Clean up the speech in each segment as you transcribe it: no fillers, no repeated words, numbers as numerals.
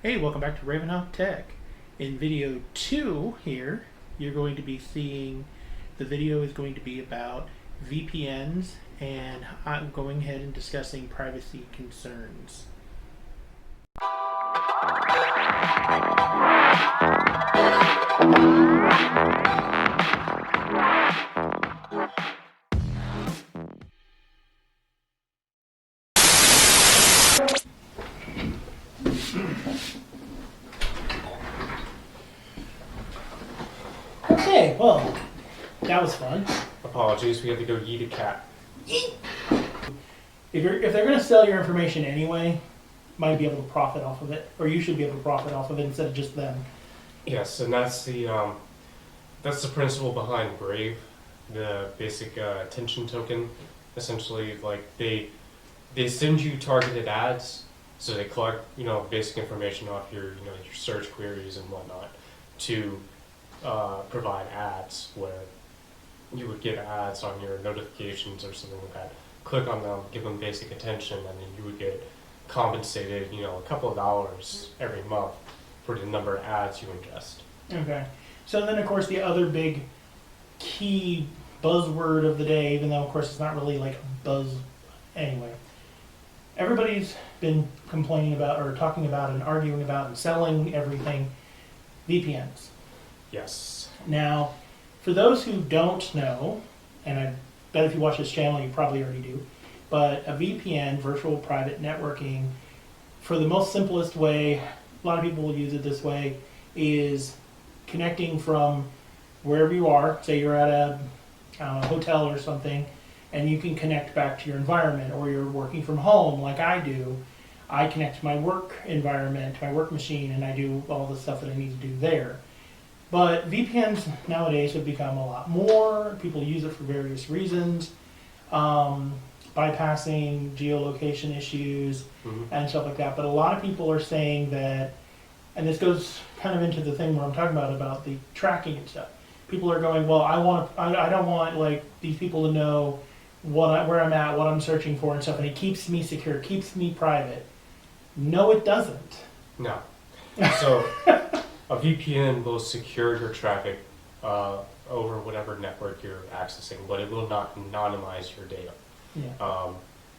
Hey, welcome back to RavenHawkTech. In video 2 here, you're going to be seeing, the video is going to be about VPNs, and I'm going ahead and discussing privacy concerns. Okay, well, that was fun. Apologies, we had to go yeet a cat. If they're going to sell your information anyway, might be able to profit off of it, or you should be able to profit off of it instead of just them. Yes, and that's the principle behind Brave, the basic attention token. Essentially, like they send you targeted ads, so they collect basic information off your your search queries and whatnot to provide ads where you would get ads on your notifications or something like that. Click on them, give them basic attention, and then you would get compensated, a couple of dollars every month for the number of ads you ingest. Okay. So then, of course, the other big key buzzword of the day, even though, of course, it's not really like a buzz anyway. Everybody's been complaining about or talking about and arguing about and selling everything, VPNs. Yes. Now, for those who don't know, and I bet if you watch this channel you probably already do, but a VPN, virtual private networking, for the most simplest way, a lot of people will use it this way, is connecting from wherever you are. Say you're at a hotel or something, and you can connect back to your environment, or you're working from home like I do. I connect to my work environment, to my work machine, and I do all the stuff that I need to do there. But VPNs nowadays have become a lot more. People use it for various reasons, bypassing geolocation issues and stuff like that. But a lot of people are saying that, and this goes kind of into the thing where I'm talking about the tracking and stuff. People are going, well, I don't want like these people to know where I'm at, what I'm searching for and stuff, and it keeps me secure, keeps me private. No, it doesn't. No. So a VPN will secure your traffic over whatever network you're accessing, but it will not anonymize your data. Yeah.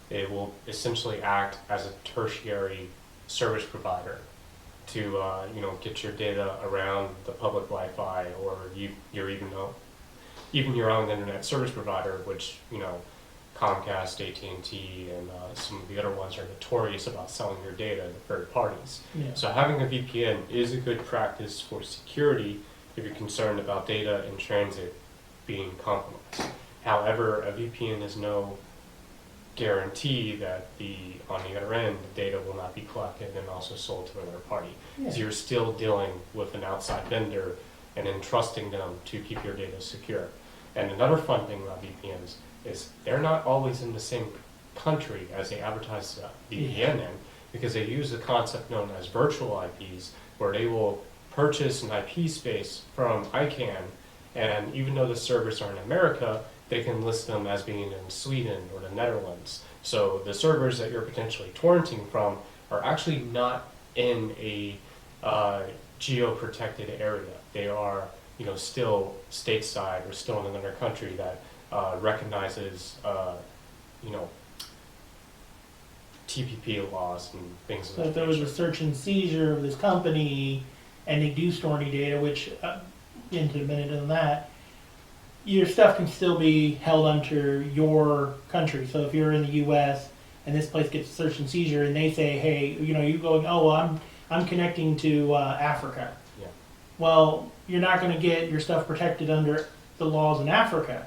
It will essentially act as a tertiary service provider to get your data around the public Wi-Fi, or you're even your own internet service provider, which Comcast, AT&T, and some of the other ones are notorious about selling your data to third parties. Yeah. So having a VPN is a good practice for security if you're concerned about data in transit being compromised. However, a VPN is no guarantee that on the other end, the data will not be collected and also sold to another party. Yeah. So you're still dealing with an outside vendor and entrusting them to keep your data secure. And another fun thing about VPNs is they're not always in the same country as they advertise VPN in, because they use a concept known as virtual IPs, where they will purchase an IP space from ICANN, and even though the servers are in America, they can list them as being in Sweden or the Netherlands. So the servers that you're potentially torrenting from are actually not in a geo-protected area. They are still stateside or still in another country that recognizes, TPP laws and things of that. So if there was a search and seizure of this company, and they do store any data, which into a minute on that, your stuff can still be held under your country. So if you're in the U.S. and this place gets search and seizure, and they say, hey, you going, oh, well, I'm connecting to Africa. Yeah. Well, you're not going to get your stuff protected under the laws in Africa,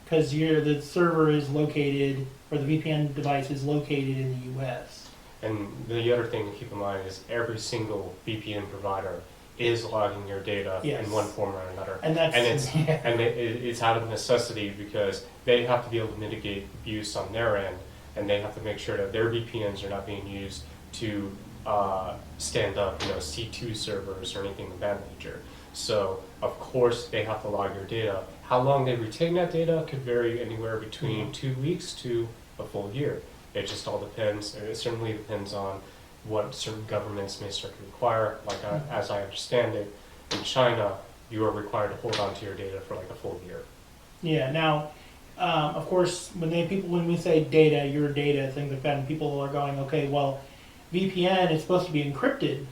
because the server is located, or the VPN device is located in the U.S. And the other thing to keep in mind is every single VPN provider is logging your data in one form or another. And it's out of necessity, because they have to be able to mitigate abuse on their end, and they have to make sure that their VPNs are not being used to stand up C2 servers or anything of that nature. So of course they have to log your data. How long they retain that data could vary anywhere between 2 weeks to a full year. It just all depends, and it certainly depends on what certain governments may start to require. Like as I understand it, in China, you are required to hold on to your data for like a full year. Yeah. Now, of course, when we say data, your data, things like that, and people are going, okay, well, VPN is supposed to be encrypted,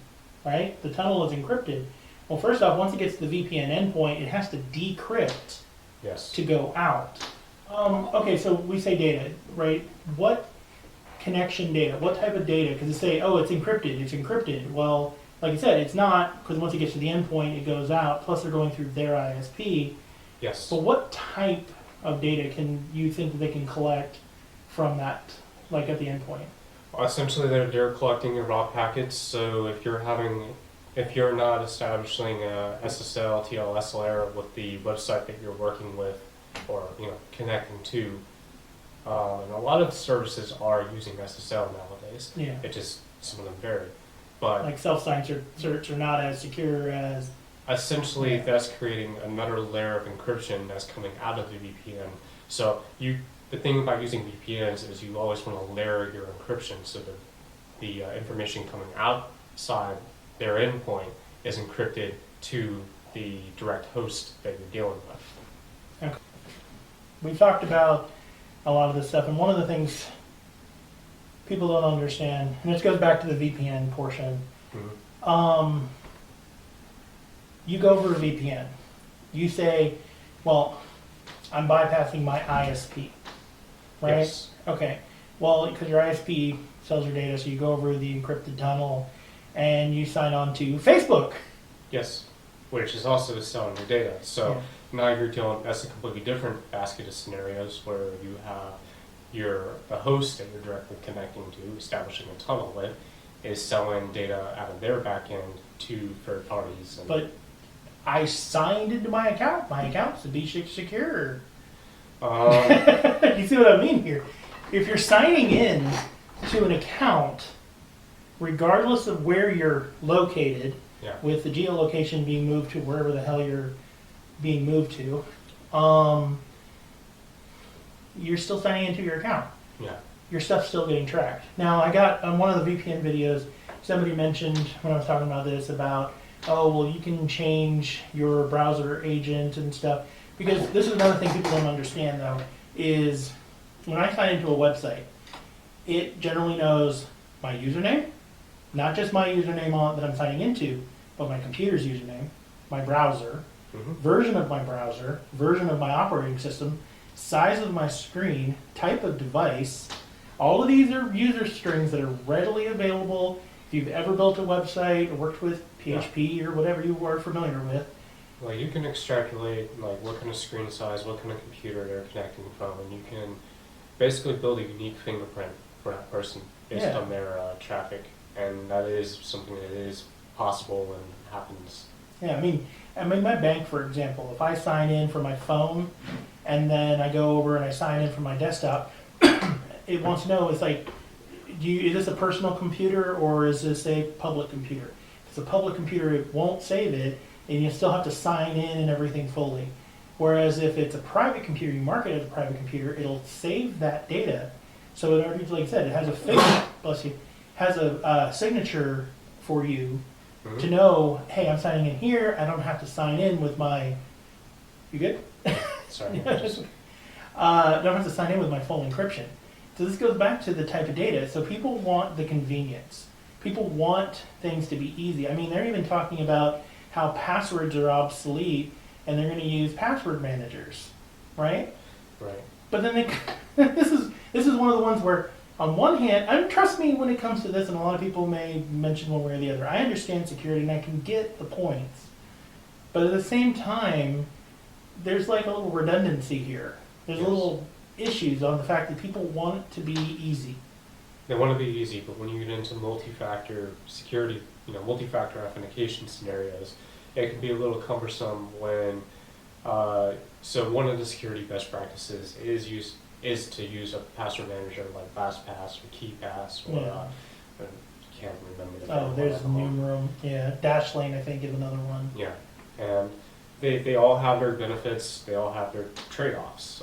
right? The tunnel is encrypted. Well, first off, once it gets to the VPN endpoint, it has to decrypt Yes. to go out. Okay, so we say data, right? What connection data? What type of data? Because they say, oh, it's encrypted. It's encrypted. Well, like I said, it's not, because once it gets to the endpoint, it goes out. Plus, they're going through their ISP. Yes. But what type of data can you think that they can collect from that, like at the endpoint? Essentially, they're collecting your raw packets. So if you're not establishing a SSL, TLS layer with the website that you're working with, or connecting to, and a lot of services are using SSL nowadays. Yeah. It just some of them vary, but Like self-signed certs are not as secure as. essentially Yeah. that's creating another layer of encryption that's coming out of the VPN. So the thing about using VPNs is you always want to layer your encryption so that the information coming outside their endpoint is encrypted to the direct host that you're dealing with. Okay. We've talked about a lot of this stuff, and one of the things people don't understand, and this goes back to the VPN portion. Mhm. You go over a VPN. You say, well, I'm bypassing my ISP, right? Yes. Okay. Well, because your ISP sells your data, so you go over the encrypted tunnel and you sign on to Facebook. Yes, which is also selling your data. So now you're dealing, that's a completely different basket of scenarios where you have a host that you're directly connecting to, establishing a tunnel with, is selling data out of their back end to third parties. And But I signed into my account. My account's to be secure. You see what I mean here? If you're signing in to an account, regardless of where you're located, yeah, with the geolocation being moved to wherever the hell you're being moved to, you're still signing into your account. yeah, Your stuff's still getting tracked. Now, I got on one of the VPN videos, somebody mentioned when I was talking about this about, oh, well, you can change your browser agent and stuff. Because this is another thing people don't understand, though, is when I sign into a website, it generally knows my username, not just my username that I'm signing into, but my computer's username, my browser, version of my browser, version of my operating system, size of my screen, type of device. All of these are user strings that are readily available. If you've ever built a website or worked with PHP or whatever you are familiar with. Well, you can extrapolate like what kind of screen size, what kind of computer they're connecting from, and you can basically build a unique fingerprint for that person based on their traffic, and that is something that is possible and happens. Yeah, I mean, my bank, for example, if I sign in for my phone and then I go over and I sign in for my desktop, it wants to know, it's like, is this a personal computer or is this a public computer? If it's a public computer, it won't save it, and you still have to sign in and everything fully. Whereas if it's a private computer, you mark it as a private computer, it'll save that data. So it already, like I said, it has a signature for you to know, hey, I'm signing in here. I don't have to sign in with my. You good? Sorry. Don't have to sign in with my full encryption. So this goes back to the type of data. So people want the convenience. People want things to be easy. I mean, they're even talking about how passwords are obsolete and they're going to use password managers, right? Right. But then this is one of the ones where, on one hand, and trust me when it comes to this, and a lot of people may mention one way or the other, I understand security and I can get the points. But at the same time, there's like a little redundancy here. There's little issues on the fact that people want it to be easy. They want to be easy, but when you get into multi-factor security, multi-factor authentication scenarios, it can be a little cumbersome when, so one of the security best practices is to use a password manager like LastPass or KeyPass or, I can't remember the Oh, there's Numerum. Yeah, Dashlane, I think, is another one. Yeah, and they all have their benefits, they all have their trade-offs.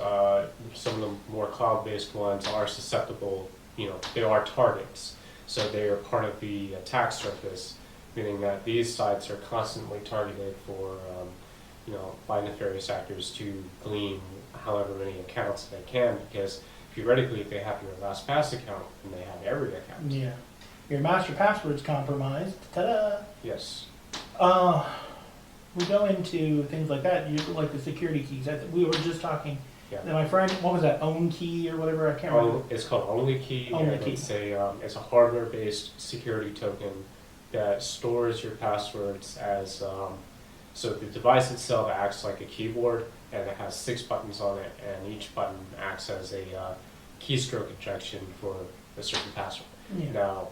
Some of the more cloud-based ones are susceptible, they are targets. So they are part of the attack surface, meaning that these sites are constantly targeted for, by nefarious actors to glean however many accounts they can, because theoretically, if they have your LastPass account, then they have every account. Yeah. Your master password's compromised. Ta-da! Yes. We go into things like that, like the security keys. We were just talking. Yeah. And my friend, what was that? Own key or whatever? I can't remember. It's called Only Key. Only and Key. It's a hardware-based security token that stores your passwords as so the device itself acts like a keyboard, and it has 6 buttons on it, and each button acts as a keystroke injection for a certain password. Yeah. Now,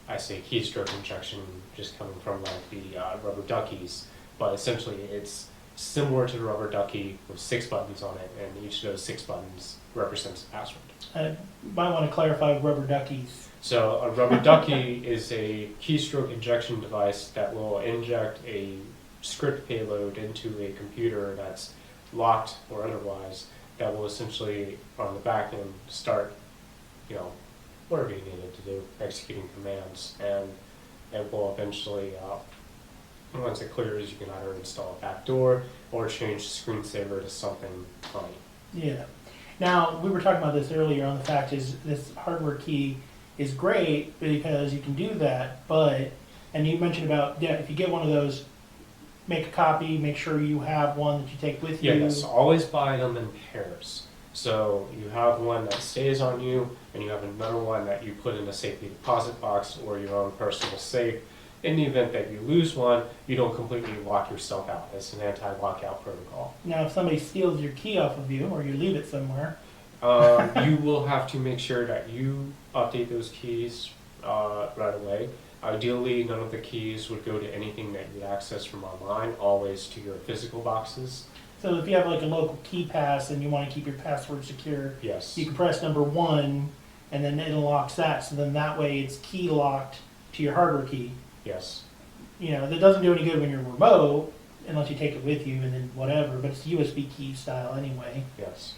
I say keystroke injection just coming from like the rubber duckies, but essentially it's similar to the rubber ducky with 6 buttons on it, and each of those 6 buttons represents a password. I might want to clarify rubber duckies. So a rubber ducky is a keystroke injection device that will inject a script payload into a computer that's locked or otherwise, that will essentially, on the back end, start, whatever you needed to do, executing commands, and it will eventually, once it clears, you can either install a backdoor or change the screensaver to something funny. Yeah. Now, we were talking about this earlier on the fact is this hardware key is great because you can do that, and you mentioned about, if you get one of those, make a copy, make sure you have one that you take with you. Yes, always buy them in pairs. So you have one that stays on you, and you have another one that you put in a safety deposit box or your own personal safe. In the event that you lose one, you don't completely lock yourself out. It's an anti-lockout protocol. Now, if somebody steals your key off of you, or you leave it somewhere, You will have to make sure that you update those keys right away. Ideally, none of the keys would go to anything that you would access from online, always to your physical boxes. so if you have like a local key pass and you want to keep your password secure, Yes. you can press number 1, and then it unlocks that. So then that way it's key locked to your hardware key. Yes. That doesn't do any good when you're remote, unless you take it with you and then whatever. But it's USB key style anyway. Yes.